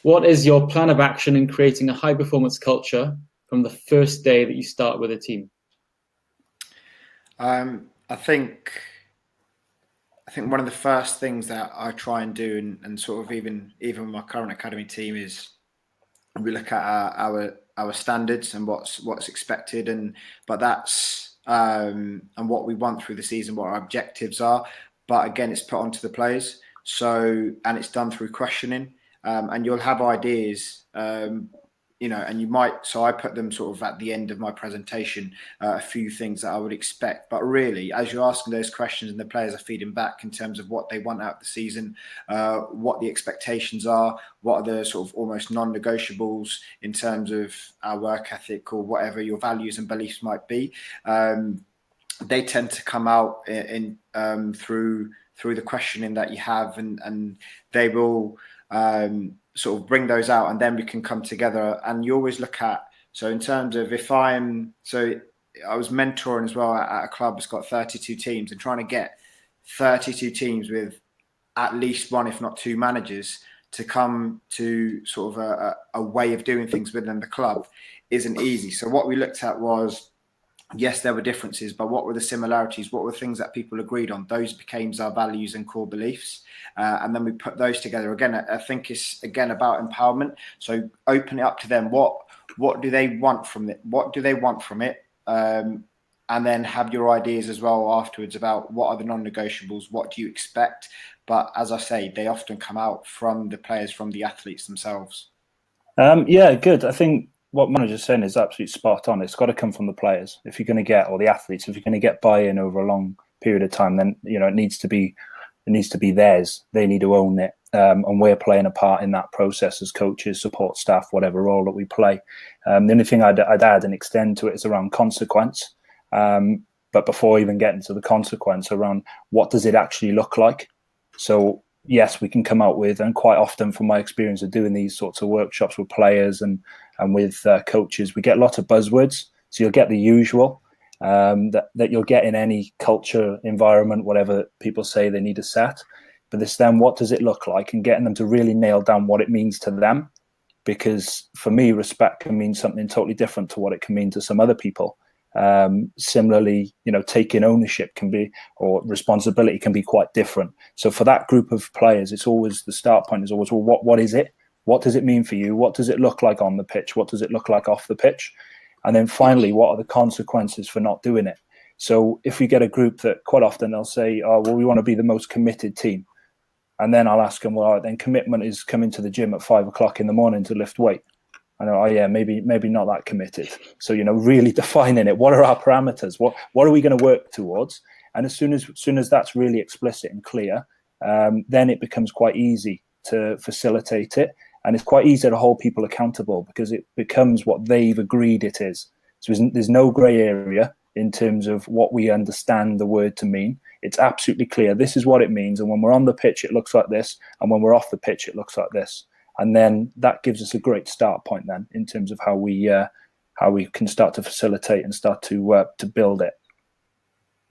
What is your plan of action in creating a high-performance culture from the first day that you start with a team? I think one of the first things that I try and do, and sort of even with my current academy team, is we look at our standards and what's expected, but that's and what we want through the season, what our objectives are. But again, it's put onto the players. And it's done through questioning, and you'll have ideas, and you might. So I put them sort of at the end of my presentation, a few things that I would expect. But really, as you're asking those questions and the players are feeding back in terms of what they want out of the season, what the expectations are, what are the sort of almost non-negotiables in terms of our work ethic or whatever your values and beliefs might be, they tend to come out in through the questioning that you have, and they will sort of bring those out, and then we can come together. And you always look at, so in terms of I was mentoring as well at a club that's got 32 teams, and trying to get 32 teams with at least one, if not two managers to come to sort of a way of doing things within the club isn't easy. So what we looked at was, yes, there were differences, but what were the similarities? What were things that people agreed on? Those became our values and core beliefs. And then we put those together. Again, I think it's, again, about empowerment. So open it up to them. What do they want from it? What do they want from it? And then have your ideas as well afterwards about what are the non-negotiables? What do you expect? But as I say, they often come out from the players, from the athletes themselves. Yeah, good. I think what Manraj is saying is absolutely spot on. It's got to come from the players. If you're going to get, or the athletes, if you're going to get buy-in over a long period of time, then it needs to be theirs. They need to own it, and we're playing a part in that process as coaches, support staff, whatever role that we play. The only thing I'd add and extend to it is around consequence. But before even getting to the consequence, around what does it actually look like? So yes, we can come out with, and quite often from my experience of doing these sorts of workshops with players and with coaches, we get a lot of buzzwords. So you'll get the usual that you'll get in any culture, environment, whatever people say they need to set. But this then, what does it look like? And getting them to really nail down what it means to them. Because for me, respect can mean something totally different to what it can mean to some other people. Similarly, taking ownership can be, or responsibility can be quite different. So for that group of players, it's always, the start point is always, well, what is it? What does it mean for you? What does it look like on the pitch? What does it look like off the pitch? And then finally, what are the consequences for not doing it? So if we get a group that quite often they'll say, oh, well, we want to be the most committed team. And then I'll ask them, well, all right, then commitment is coming to the gym at 5 o'clock in the morning to lift weight. I know, oh yeah, maybe not that committed. So, really defining it. What are our parameters? What are we going to work towards? And as soon as that's really explicit and clear, then it becomes quite easy to facilitate it. And it's quite easy to hold people accountable because it becomes what they've agreed it is. So there's no grey area in terms of what we understand the word to mean. It's absolutely clear. This is what it means. And when we're on the pitch, it looks like this. And when we're off the pitch, it looks like this. And then that gives us a great start point then in terms of how we can start to facilitate and start to build it.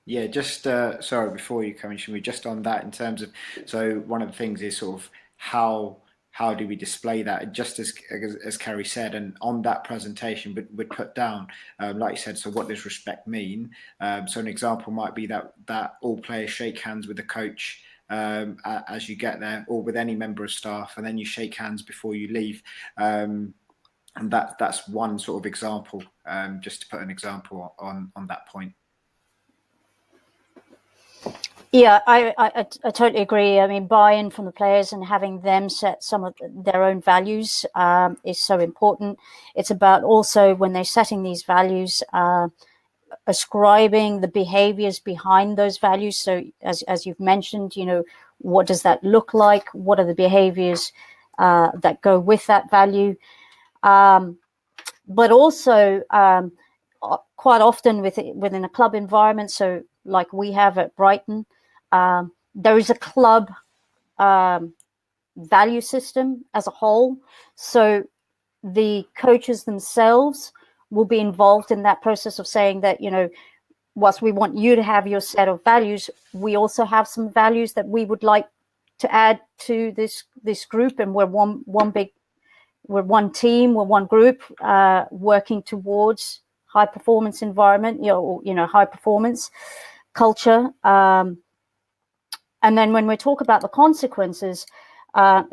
Yeah, just sorry, before you come in, Shameema, just on that in terms of, so one of the things is sort of how do we display that? Just as Ceri said, and on that presentation, we'd put down, like you said, so what does respect mean? So an example might be that all players shake hands with the coach as you get there, or with any member of staff, and then you shake hands before you leave. And that's one sort of example, just to put an example on that point. Yeah, I totally agree. I mean, buy-in from the players and having them set some of their own values is so important. It's about also, when they're setting these values, ascribing the behaviors behind those values. So as you've mentioned, what does that look like? What are the behaviors that go with that value? But also quite often within a club environment, so like we have at Brighton, there is a club value system as a whole. So the coaches themselves will be involved in that process of saying that, whilst we want you to have your set of values, we also have some values that we would like to add to this group, and we're one big we're one team, we're one group, working towards high performance environment, high performance culture. And then when we talk about the consequences,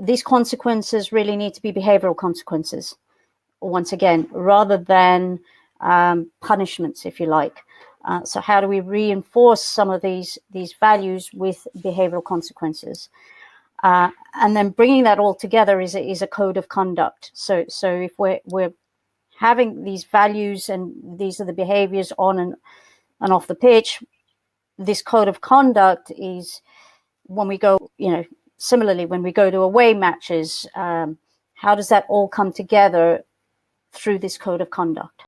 these consequences really need to be behavioral consequences, once again, rather than punishments, if you like. So how do we reinforce some of these values with behavioral consequences? And then bringing that all together is a code of conduct. So if we're having these values and these are the behaviors on and off the pitch, this code of conduct is when we go, similarly, when we go to away matches, how does that all come together through this code of conduct?